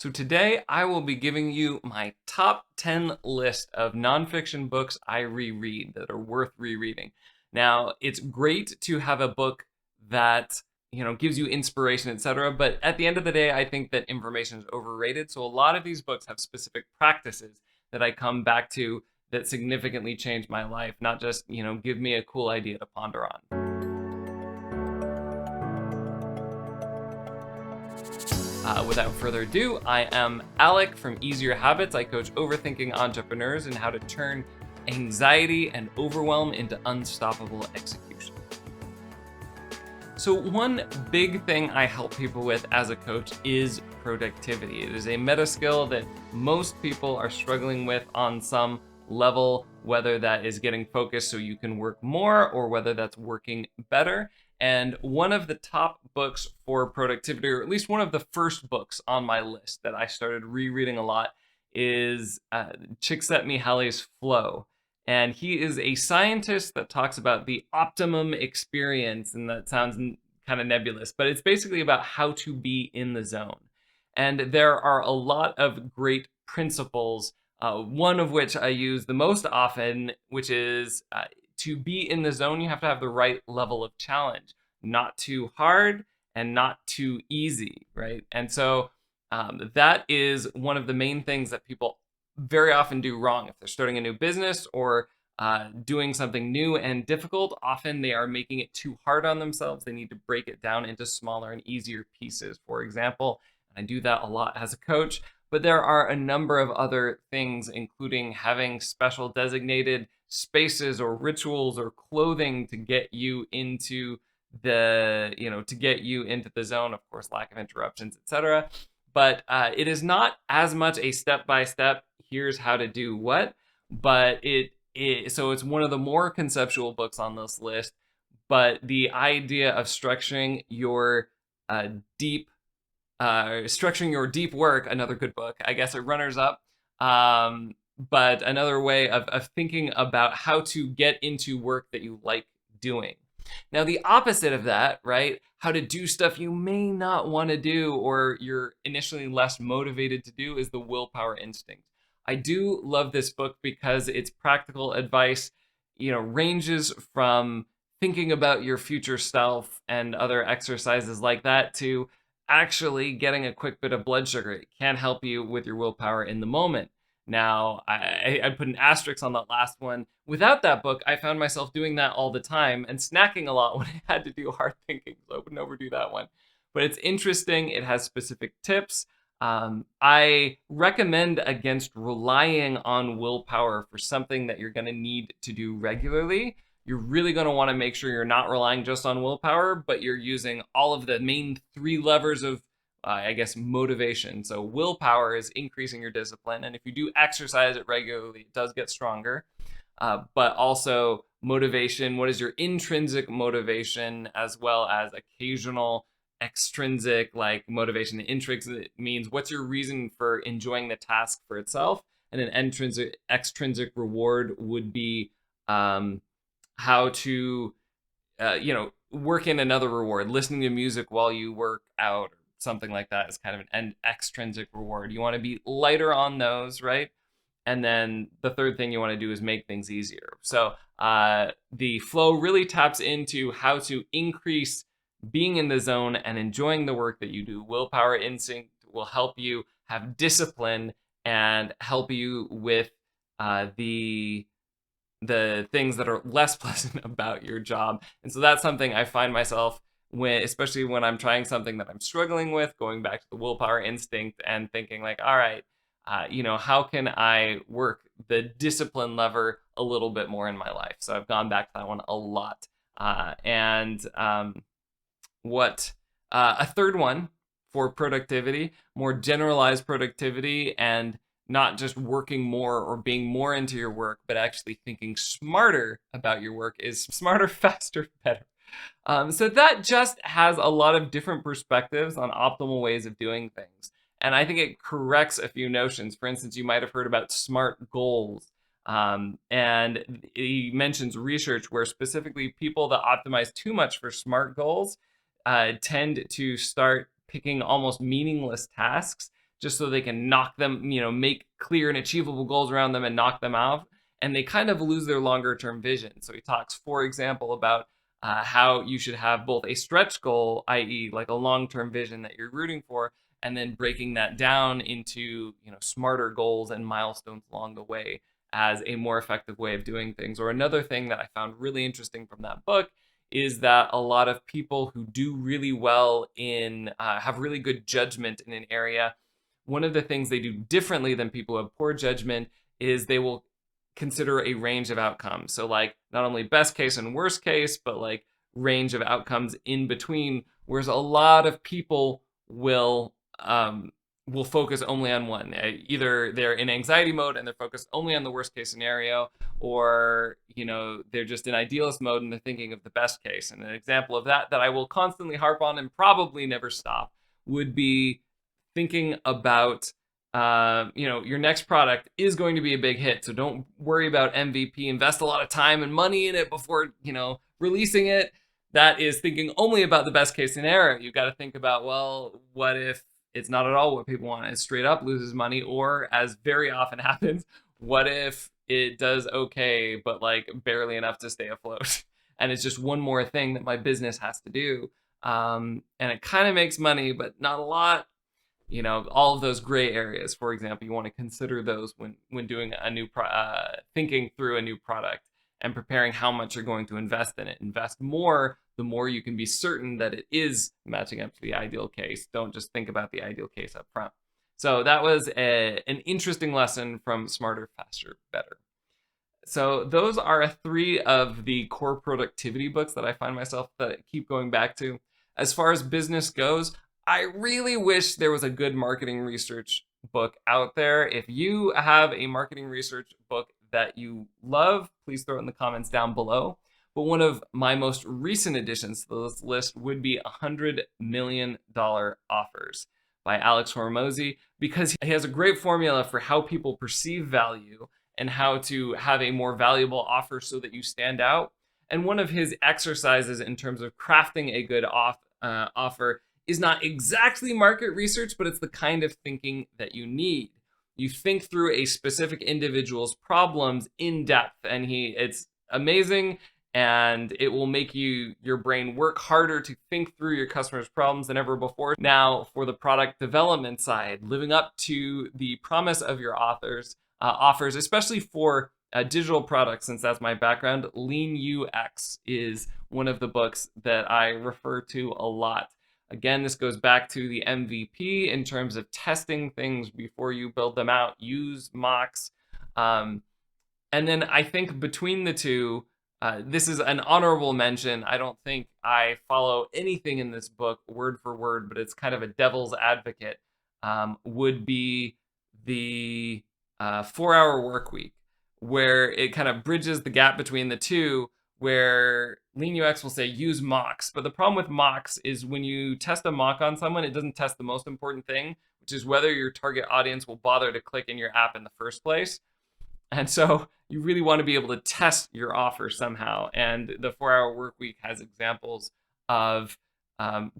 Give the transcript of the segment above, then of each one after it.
So today I will be giving you my top 10 list of nonfiction books I reread that are worth rereading. Now, it's great to have a book that, gives you inspiration, etc. But at the end of the day, I think that information is overrated. So a lot of these books have specific practices that I come back to that significantly change my life, not just, give me a cool idea to ponder on. Without further ado, I am Alec from Easier Habits. I coach overthinking entrepreneurs and how to turn anxiety and overwhelm into unstoppable execution. So one big thing I help people with as a coach is productivity. It is a meta skill that most people are struggling with on some level, whether that is getting focused so you can work more or whether that's working better. And one of the top books for productivity, or at least one of the first books on my list that I started rereading a lot, is Csikszentmihalyi's Flow. And he is a scientist that talks about the optimum experience, and that sounds kind of nebulous, but it's basically about how to be in the zone. And there are a lot of great principles, one of which I use the most often, which is to be in the zone, you have to have the right level of challenge, not too hard and not too easy, right? And so that is one of the main things that people very often do wrong. If they're starting a new business or doing something new and difficult, often they are making it too hard on themselves. They need to break it down into smaller and easier pieces. For example, I do that a lot as a coach, but there are a number of other things, including having special designated spaces or rituals or clothing to get you into the zone, of course, lack of interruptions, etc. But it is not as much a step-by-step, here's how to do what, but so it's one of the more conceptual books on this list. But the idea of structuring your deep work, another good book, I guess it runners up, but another way of thinking about how to get into work that you like doing. Now, the opposite of that, right? How to do stuff you may not want to do or you're initially less motivated to do, is the willpower instinct. I do love this book because its practical advice, ranges from thinking about your future self and other exercises like that to actually getting a quick bit of blood sugar. It can help you with your willpower in the moment. Now, I put an asterisk on that last one. Without that book, I found myself doing that all the time and snacking a lot when I had to do hard thinking, so I wouldn't overdo that one. But it's interesting. It has specific tips. I recommend against relying on willpower for something that you're going to need to do regularly. You're really going to want to make sure you're not relying just on willpower, but you're using all of the main three levers of motivation. So willpower is increasing your discipline. And if you do exercise it regularly, it does get stronger. But also motivation, what is your intrinsic motivation, as well as occasional extrinsic like motivation. Intrinsic means what's your reason for enjoying the task for itself. And an extrinsic reward would be how to, work in another reward, listening to music while you work out, something like that is kind of an extrinsic reward. You want to be lighter on those, right? And then the third thing you want to do is make things easier. So the flow really taps into how to increase being in the zone and enjoying the work that you do. Willpower instinct will help you have discipline and help you with the things that are less pleasant about your job. And so that's something I find myself, especially when I'm trying something that I'm struggling with, going back to the willpower instinct and thinking like, all right, how can I work the discipline lever a little bit more in my life? So I've gone back to that one a lot. A third one for productivity, more generalized productivity, and not just working more or being more into your work, but actually thinking smarter about your work, is Smarter, Faster, Better. So that just has a lot of different perspectives on optimal ways of doing things. And I think it corrects a few notions. For instance, you might have heard about SMART goals. And he mentions research where specifically people that optimize too much for SMART goals tend to start picking almost meaningless tasks just so they can knock them, make clear and achievable goals around them and knock them off. And they kind of lose their longer term vision. So he talks, for example, about how you should have both a stretch goal, i.e. like a long-term vision that you're rooting for, and then breaking that down into, smarter goals and milestones along the way as a more effective way of doing things. Or another thing that I found really interesting from that book is that a lot of people who do really well in, have really good judgment in an area, one of the things they do differently than people who have poor judgment is they will consider a range of outcomes. So like not only best case and worst case, but like range of outcomes in between. Whereas a lot of people will focus only on one. Either they're in anxiety mode and they're focused only on the worst case scenario, or they're just in idealist mode and they're thinking of the best case. And an example of that I will constantly harp on and probably never stop would be thinking about your next product is going to be a big hit. So don't worry about MVP. Invest a lot of time and money in it before, releasing it. That is thinking only about the best case scenario. You got to think about, well, what if it's not at all what people want? It straight up loses money, or as very often happens, what if it does okay, but like barely enough to stay afloat? And it's just one more thing that my business has to do. And it kind of makes money, but not a lot. All of those gray areas, for example, you want to consider those when doing a new thinking through a new product and preparing how much you're going to invest in it. Invest more, the more you can be certain that it is matching up to the ideal case. Don't just think about the ideal case up front. So that was an interesting lesson from Smarter, Faster, Better. So those are 3 of the core productivity books that I find myself that I keep going back to. As far as business goes, I really wish there was a good marketing research book out there. If you have a marketing research book that you love, please throw it in the comments down below. But one of my most recent additions to this list would be $100 Million Offers by Alex Hormozi, because he has a great formula for how people perceive value and how to have a more valuable offer so that you stand out. And one of his exercises in terms of crafting a good offer is not exactly market research, but it's the kind of thinking that you need. You think through a specific individual's problems in depth, and it's amazing, and it will make your brain work harder to think through your customers' problems than ever before. Now, for the product development side, living up to the promise of your offers, especially for digital products, since that's my background, Lean UX is one of the books that I refer to a lot. Again, this goes back to the MVP in terms of testing things before you build them out. Use mocks. And then I think between the two, this is an honorable mention. I don't think I follow anything in this book word for word, but it's kind of a devil's advocate, would be the 4-hour work week, where it kind of bridges the gap between the two, where Lean UX will say use mocks. But the problem with mocks is when you test a mock on someone, it doesn't test the most important thing, which is whether your target audience will bother to click in your app in the first place. And so you really want to be able to test your offer somehow. And the 4-hour work week has examples of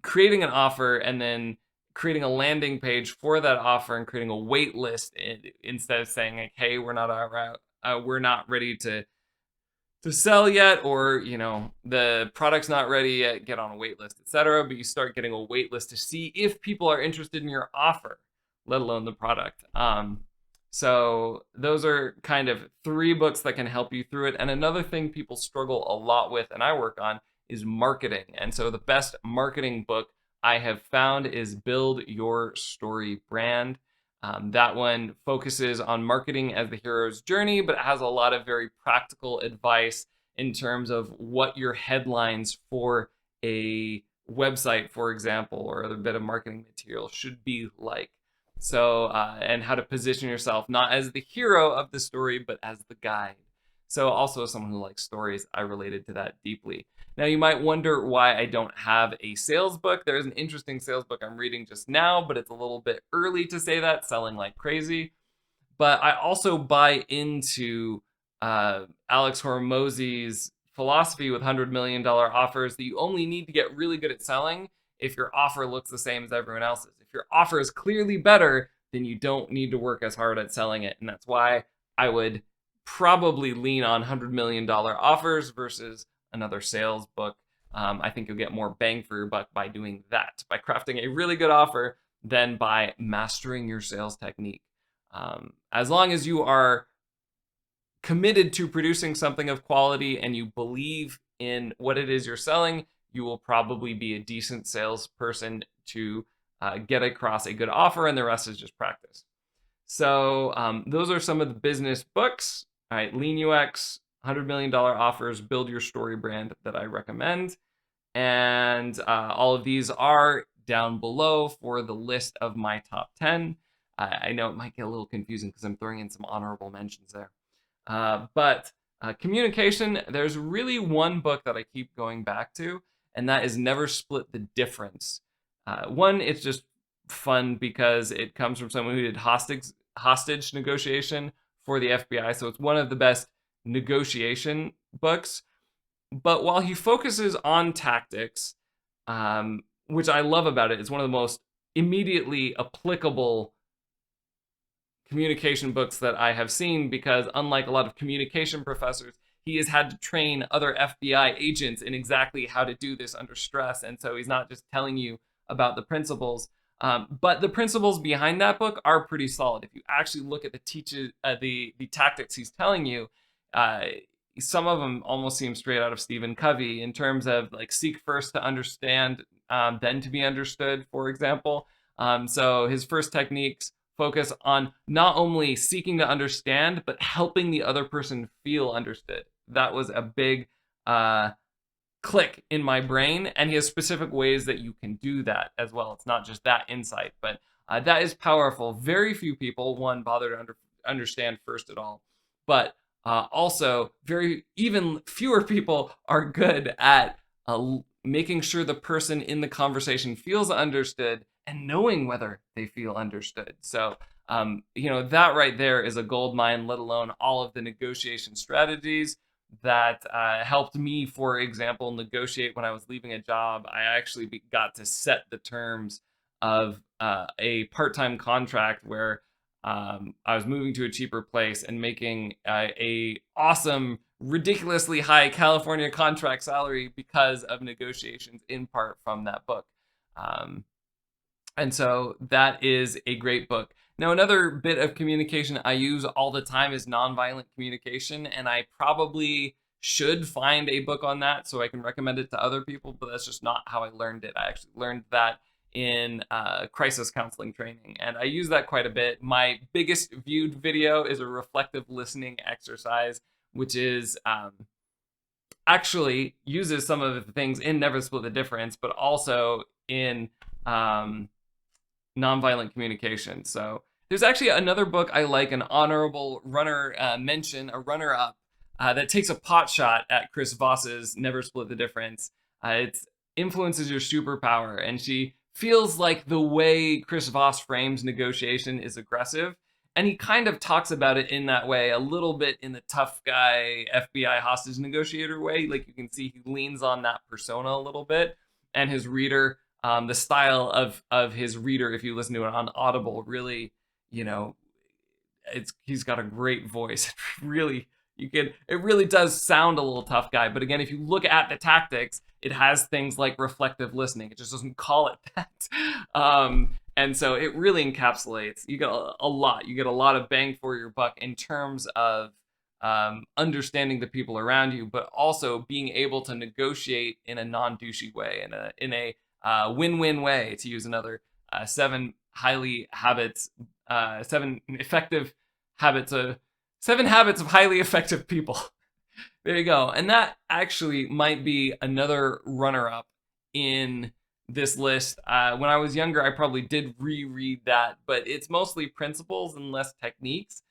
creating an offer and then creating a landing page for that offer and creating a wait list instead of saying, like, hey, we're not ready to sell yet, or the product's not ready yet, get on a wait list, etc. But you start getting a wait list to see if people are interested in your offer, let alone the product. So those are kind of 3 books that can help you through it. And another thing people struggle a lot with, and I work on, is marketing. And so the best marketing book I have found is Build Your Story Brand. That one focuses on marketing as the hero's journey, but it has a lot of very practical advice in terms of what your headlines for a website, for example, or other bit of marketing material should be like. So, and how to position yourself not as the hero of the story, but as the guide. So also as someone who likes stories, I related to that deeply. Now you might wonder why I don't have a sales book. There is an interesting sales book I'm reading just now, but it's a little bit early to say that, selling like crazy. But I also buy into Alex Hormozi's philosophy with $100 million offers that you only need to get really good at selling if your offer looks the same as everyone else's. If your offer is clearly better, then you don't need to work as hard at selling it. And that's why I would probably lean on $100 million offers versus another sales book. I think you'll get more bang for your buck by doing that, by crafting a really good offer than by mastering your sales technique. As long as you are committed to producing something of quality and you believe in what it is you're selling, you will probably be a decent salesperson to get across a good offer, and the rest is just practice. So those are some of the business books. All right, Lean UX, $100 million offers, build your story brand that I recommend. And all of these are down below for the list of my top 10. I know it might get a little confusing because I'm throwing in some honorable mentions there. But communication, there's really one book that I keep going back to, and that is Never Split the Difference. One, it's just fun because it comes from someone who did hostage negotiation for the FBI, so it's one of the best negotiation books. But while he focuses on tactics, which I love about it, it's one of the most immediately applicable communication books that I have seen, because unlike a lot of communication professors, he has had to train other FBI agents in exactly how to do this under stress. And so he's not just telling you about the principles, but the principles behind that book are pretty solid. If you actually look at the tactics he's telling you, some of them almost seem straight out of Stephen Covey in terms of like seek first to understand, then to be understood, for example. So his first techniques focus on not only seeking to understand, but helping the other person feel understood. That was a big click in my brain, and he has specific ways that you can do that as well. It's not just that insight, but that is powerful. Very few people, one, bother to understand first at all, but also even fewer people are good at making sure the person in the conversation feels understood and knowing whether they feel understood. So, that right there is a gold mine, let alone all of the negotiation strategies that helped me, for example, negotiate when I was leaving a job. I actually got to set the terms of a part-time contract where I was moving to a cheaper place and making a awesome, ridiculously high California contract salary because of negotiations, in part from that book. And so that is a great book. Now, another bit of communication I use all the time is nonviolent communication, and I probably should find a book on that so I can recommend it to other people, but that's just not how I learned it. I actually learned that in crisis counseling training, and I use that quite a bit. My biggest viewed video is a reflective listening exercise, which is actually uses some of the things in Never Split the Difference, but also in nonviolent communication. So there's actually another book I like, an honorable mention, a runner-up, that takes a pot shot at Chris Voss's Never Split the Difference. It influences your superpower, and she feels like the way Chris Voss frames negotiation is aggressive, and he kind of talks about it in that way, a little bit in the tough guy FBI hostage negotiator way. Like, you can see he leans on that persona a little bit, and his reader, the style of his reader, if you listen to it on Audible, really, he's got a great voice. It really does sound a little tough guy. But again, if you look at the tactics, it has things like reflective listening. It just doesn't call it that. And so it really encapsulates. You get a lot. You get a lot of bang for your buck in terms of understanding the people around you, but also being able to negotiate in a non-douchey way, in a win-win way, to use another 7 habits of highly effective people. There you go. And that actually might be another runner-up in this list. When I was younger, I probably did reread that, but it's mostly principles and less techniques.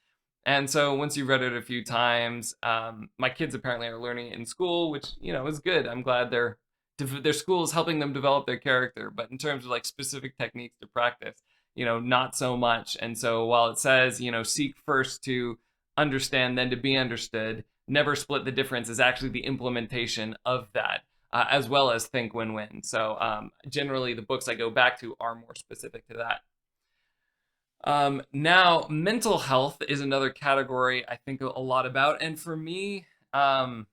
And so once you've read it a few times, my kids apparently are learning it in school, which, is good. I'm glad their school is helping them develop their character. But in terms of like specific techniques to practice, not so much. And so while it says, seek first to understand, then to be understood, Never Split the Difference is actually the implementation of that, as well as think win-win. So generally the books I go back to are more specific to that. Now, mental health is another category I think a lot about. And for me, um,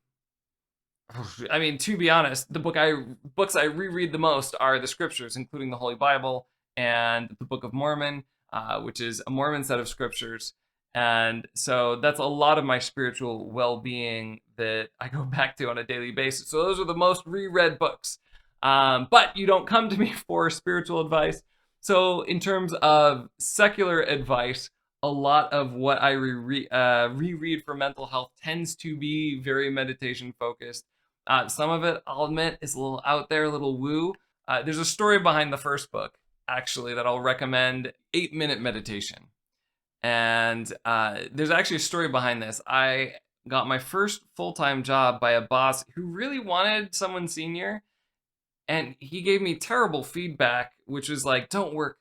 I mean, to be honest, the books I reread the most are the scriptures, including the Holy Bible and the Book of Mormon, which is a Mormon set of scriptures. And so that's a lot of my spiritual well-being that I go back to on a daily basis. So those are the most reread books. But you don't come to me for spiritual advice. So in terms of secular advice, a lot of what I reread for mental health tends to be very meditation focused. Some of it, I'll admit, is a little out there, a little woo. There's a story behind the first book, actually, that I'll recommend: 8-Minute Meditation. And there's actually a story behind this. I got my first full-time job by a boss who really wanted someone senior, and he gave me terrible feedback, which was like, don't work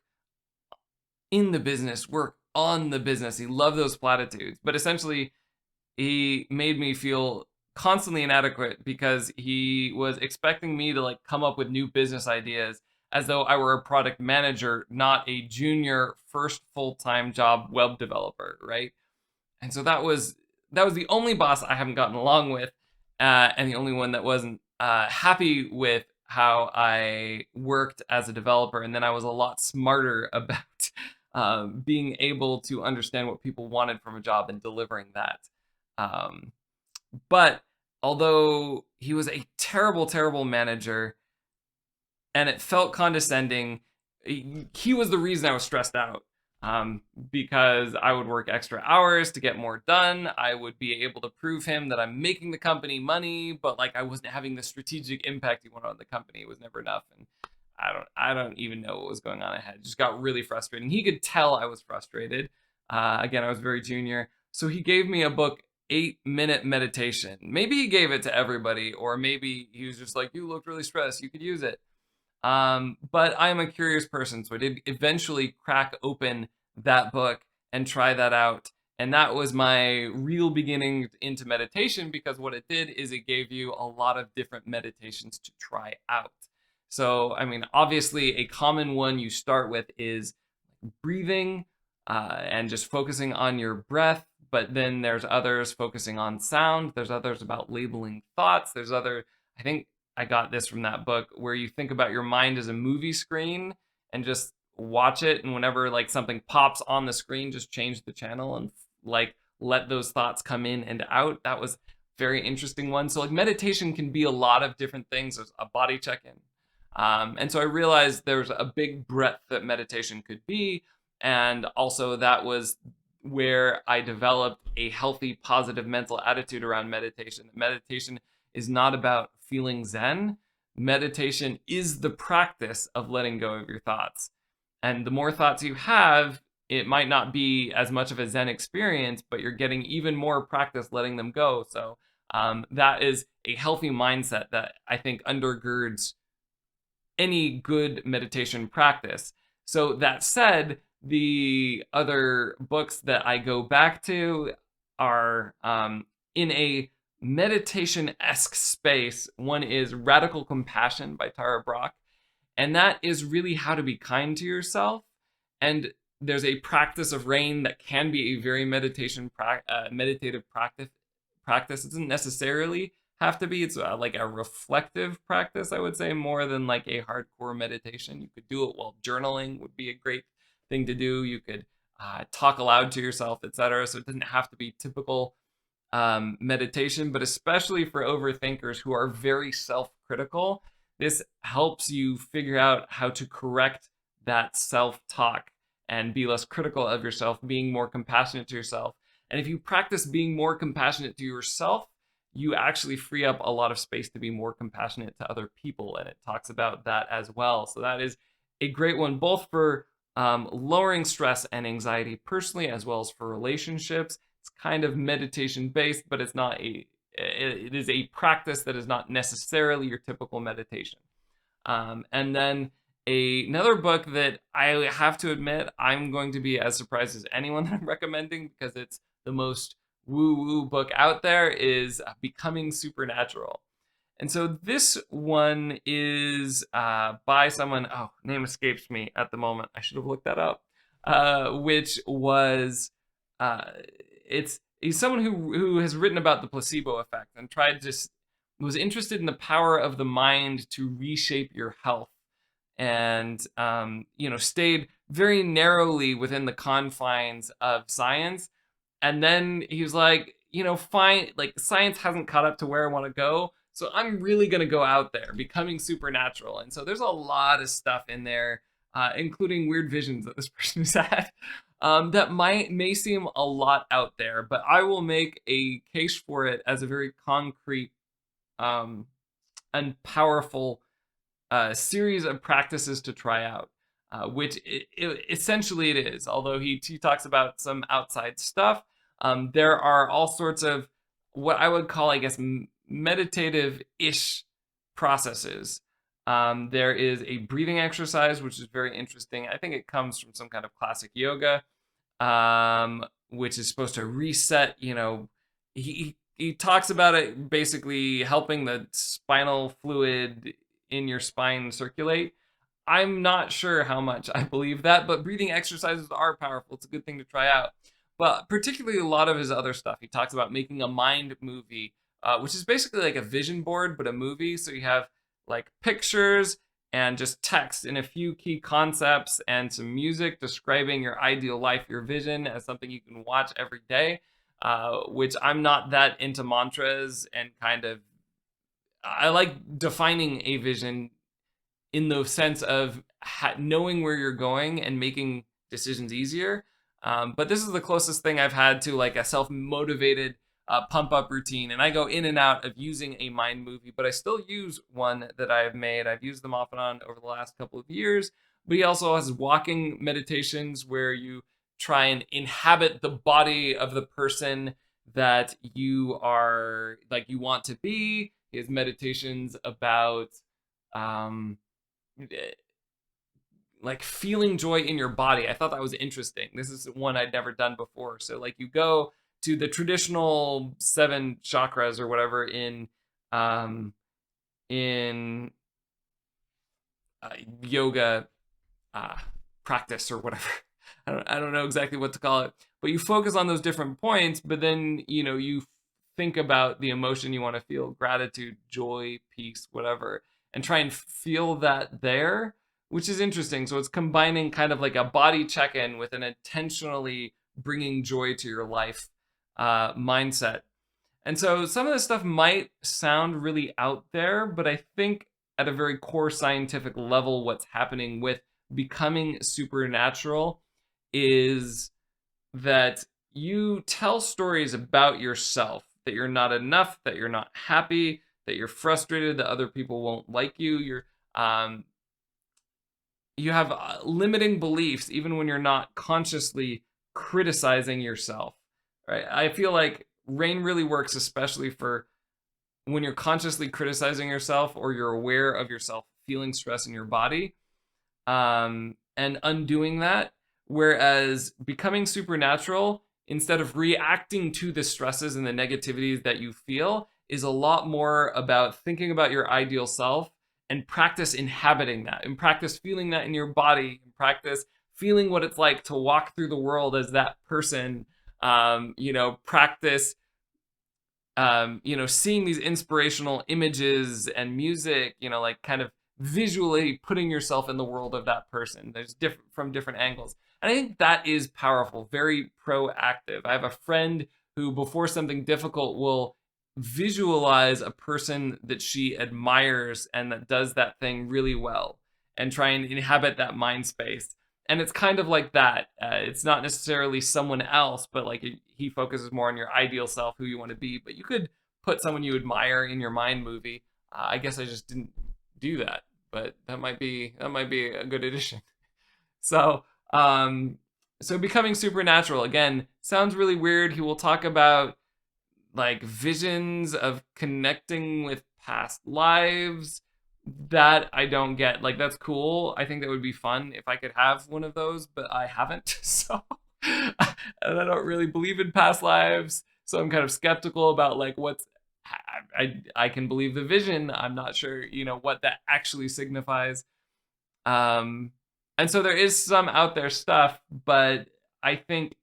in the business, work on the business. He loved those platitudes, but essentially he made me feel constantly inadequate because he was expecting me to like come up with new business ideas as though I were a product manager, not a junior first full-time job web developer, right? And so that was the only boss I haven't gotten along with, and the only one that wasn't happy with how I worked as a developer. And then I was a lot smarter about being able to understand what people wanted from a job and delivering that. Um, but although he was a terrible, terrible manager and it felt condescending, he was the reason I was stressed out. Because I would work extra hours to get more done. I would be able to prove him that I'm making the company money, but like I wasn't having the strategic impact he wanted on the company. It was never enough. And I don't even know what was going on ahead. It just got really frustrating. He could tell I was frustrated. Again, I was very junior. So he gave me a book, 8-Minute Meditation. Maybe he gave it to everybody, or maybe he was just like, you looked really stressed, you could use it. But I am a curious person, so I did eventually crack open that book and try that out. And that was my real beginning into meditation, because what it did is it gave you a lot of different meditations to try out. So, I mean, obviously, a common one you start with is breathing and just focusing on your breath. But then there's others focusing on sound. There's others about labeling thoughts. There's other, I think, I got this from that book, where you think about your mind as a movie screen and just watch it, and whenever like something pops on the screen, just change the channel and like let those thoughts come in and out. That was a very interesting one. So like meditation can be a lot of different things. There's a body check-in. And so I realized there's a big breadth that meditation could be. And also that was where I developed a healthy, positive mental attitude around meditation. Meditation is not about feeling zen. Meditation is the practice of letting go of your thoughts. And the more thoughts you have, it might not be as much of a zen experience, but you're getting even more practice letting them go. So that is a healthy mindset that I think undergirds any good meditation practice. So that said, the other books that I go back to are in a meditation-esque space. One is Radical Compassion by Tara Brach, and that is really how to be kind to yourself. And there's a practice of rain that can be a very meditative practice. It doesn't necessarily have to be. It's like a reflective practice, I would say, more than like a hardcore meditation. You could do it while journaling, would be a great thing to do. You could talk aloud to yourself, etc. So it doesn't have to be typical meditation, but especially for overthinkers who are very self-critical, this helps you figure out how to correct that self-talk and be less critical of yourself, being more compassionate to yourself. And if you practice being more compassionate to yourself, you actually free up a lot of space to be more compassionate to other people. And it talks about that as well. So that is a great one, both for lowering stress and anxiety personally, as well as for relationships. It's kind of meditation based, but it's not it is a practice that is not necessarily your typical meditation. And then another book that I have to admit I'm going to be as surprised as anyone that I'm recommending, because it's the most woo-woo book out there, is Becoming Supernatural. And so this one is by someone, name escapes me at the moment. I should have looked that up. which was it's he's someone who has written about the placebo effect and was interested in the power of the mind to reshape your health, and stayed very narrowly within the confines of science. And then he was like, fine, like science hasn't caught up to where I want to go, so I'm really going to go out there, becoming supernatural. And so there's a lot of stuff in there, including weird visions that this person has had, that may seem a lot out there, but I will make a case for it as a very concrete and powerful series of practices to try out, which essentially it is. Although he talks about some outside stuff, there are all sorts of what I would call, I guess, meditative-ish processes. There is a breathing exercise, which is very interesting. I think it comes from some kind of classic yoga, which is supposed to reset. He talks about it basically helping the spinal fluid in your spine circulate. I'm not sure how much I believe that, but breathing exercises are powerful. It's a good thing to try out. But particularly a lot of his other stuff, he talks about making a mind movie, which is basically like a vision board, but a movie. So you have like pictures and just text and a few key concepts and some music describing your ideal life, your vision, as something you can watch every day, which I'm not that into mantras and I like defining a vision in the sense of knowing where you're going and making decisions easier. But this is the closest thing I've had to like a self-motivated pump up routine. And I go in and out of using a mind movie, but I still use one that I've made. I've used them off and on over the last couple of years. But he also has walking meditations where you try and inhabit the body of the person that you are, like, you want to be. He has meditations about like feeling joy in your body. I thought that was interesting. This is one I'd never done before. So like you go to the traditional 7 chakras or whatever in yoga practice or whatever. I don't know exactly what to call it, but you focus on those different points, but then you think about the emotion you want to feel: gratitude, joy, peace, whatever, and try and feel that there, which is interesting. So it's combining kind of like a body check-in with an intentionally bringing joy to your life mindset. And so some of this stuff might sound really out there, but I think at a very core scientific level, what's happening with becoming supernatural is that you tell stories about yourself, that you're not enough, that you're not happy, that you're frustrated, that other people won't like you. You have limiting beliefs even when you're not consciously criticizing yourself, right? I feel like rain really works, especially for when you're consciously criticizing yourself or you're aware of yourself feeling stress in your body, and undoing that. Whereas becoming supernatural, instead of reacting to the stresses and the negativities that you feel, is a lot more about thinking about your ideal self and practice inhabiting that, and practice feeling that in your body, and practice feeling what it's like to walk through the world as that person. Practice seeing these inspirational images and music, like kind of visually putting yourself in the world of that person. There's from different angles. And I think that is powerful, very proactive. I have a friend who, before something difficult, will visualize a person that she admires and that does that thing really well, and try and inhabit that mind space. And it's kind of like that. It's not necessarily someone else, but like he focuses more on your ideal self, who you want to be. But you could put someone you admire in your mind movie. I guess I just didn't do that, but that might be a good addition. So becoming supernatural, again, sounds really weird. He will talk about like visions of connecting with past lives. That I don't get. Like, that's cool. I think that would be fun if I could have one of those, but I haven't. So and I don't really believe in past lives. So I'm kind of skeptical about like I can believe the vision. I'm not sure, what that actually signifies. And so there is some out there stuff, but I think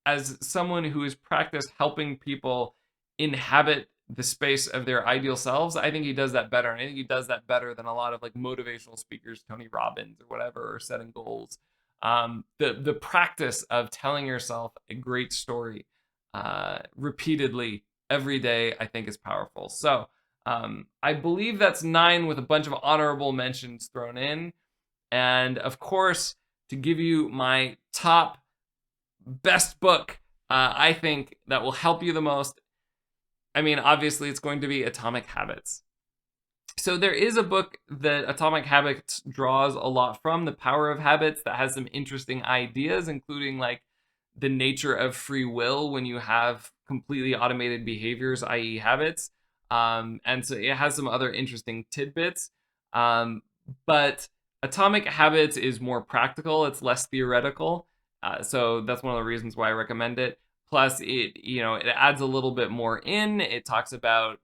as someone who has practiced helping people inhabit the space of their ideal selves, I think he does that better. And I think he does that better than a lot of like motivational speakers, Tony Robbins or whatever, or setting goals. The practice of telling yourself a great story repeatedly every day, I think is powerful. So I believe that's 9 with a bunch of honorable mentions thrown in. And of course, to give you my top best book, I think that will help you the most. I mean, obviously, it's going to be Atomic Habits. So there is a book that Atomic Habits draws a lot from, The Power of Habits, that has some interesting ideas, including like the nature of free will when you have completely automated behaviors, i.e. habits. And so it has some other interesting tidbits. But Atomic Habits is more practical. It's less theoretical. So that's one of the reasons why I recommend it. Plus, it adds a little bit more in. It talks about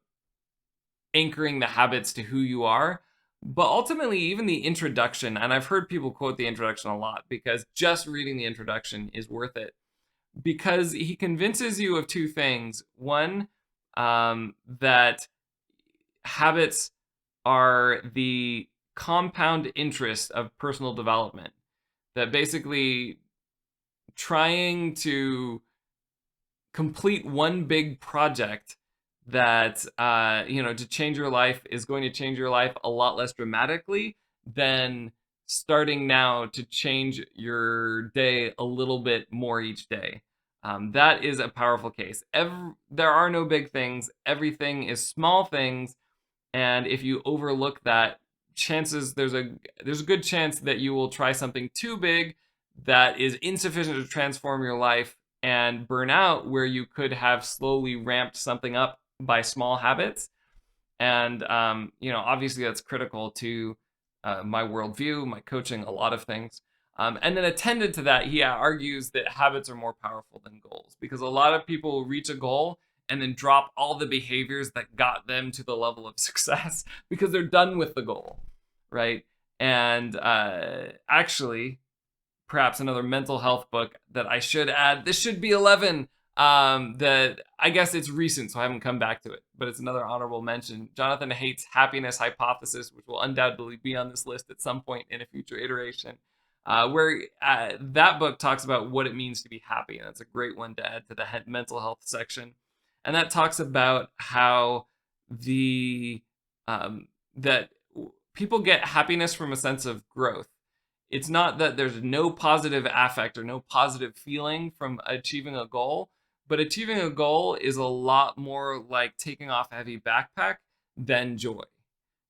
anchoring the habits to who you are. But ultimately, even the introduction, and I've heard people quote the introduction a lot because just reading the introduction is worth it. Because he convinces you of 2 things. One, that habits are the compound interest of personal development. That basically trying to complete one big project that to change your life is going to change your life a lot less dramatically than starting now to change your day a little bit more each day. That is a powerful case. There are no big things. Everything is small things, and if you overlook that, there's a good chance that you will try something too big that is insufficient to transform your life and burn out, where you could have slowly ramped something up by small habits. And obviously that's critical to my worldview, my coaching, a lot of things. And then attendant to that, he argues that habits are more powerful than goals, because a lot of people reach a goal and then drop all the behaviors that got them to the level of success because they're done with the goal, right? And actually, perhaps another mental health book that I should add. This should be 11. That I guess it's recent, so I haven't come back to it, but it's another honorable mention. Jonathan Haidt's Happiness Hypothesis, which will undoubtedly be on this list at some point in a future iteration, where that book talks about what it means to be happy, and that's a great one to add to the mental health section. And that talks about how that people get happiness from a sense of growth. It's not that there's no positive affect or no positive feeling from achieving a goal, but achieving a goal is a lot more like taking off a heavy backpack than joy.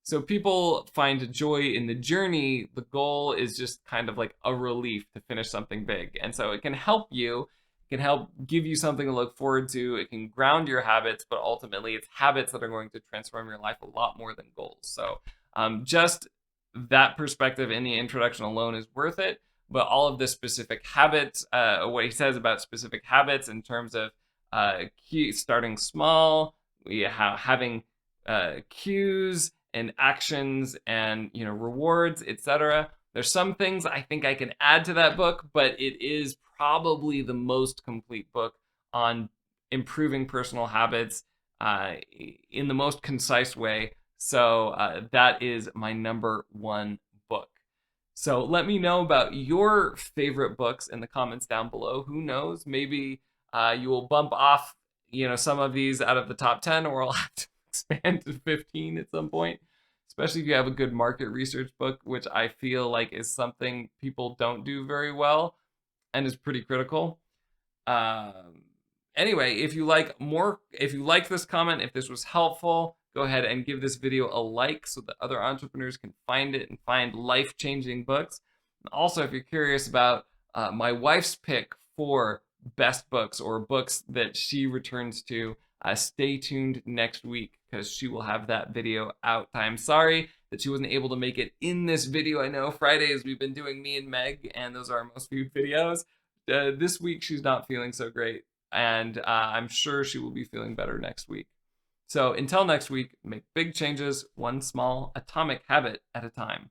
So people find joy in the journey. The goal is just kind of like a relief to finish something big. And so it can help you, it can help give you something to look forward to. It can ground your habits, but ultimately it's habits that are going to transform your life a lot more than goals. So just that perspective in the introduction alone is worth it. But all of the specific habits, what he says about specific habits in terms of starting small, having cues and actions and rewards, etc. There's some things I think I can add to that book, but it is probably the most complete book on improving personal habits in the most concise way. So that is my number 1 book. So let me know about your favorite books in the comments down below. Who knows? Maybe you will bump off, some of these out of the top 10, or I'll have to expand to 15 at some point, especially if you have a good market research book, which I feel like is something people don't do very well and is pretty critical. Anyway, if you like this comment, if this was helpful, go ahead and give this video a like so that other entrepreneurs can find it and find life-changing books. Also, if you're curious about my wife's pick for best books or books that she returns to, stay tuned next week because she will have that video out. I'm sorry that she wasn't able to make it in this video. I know Fridays we've been doing me and Meg, and those are our most viewed videos. This week she's not feeling so great, and I'm sure she will be feeling better next week. So until next week, make big changes, one small atomic habit at a time.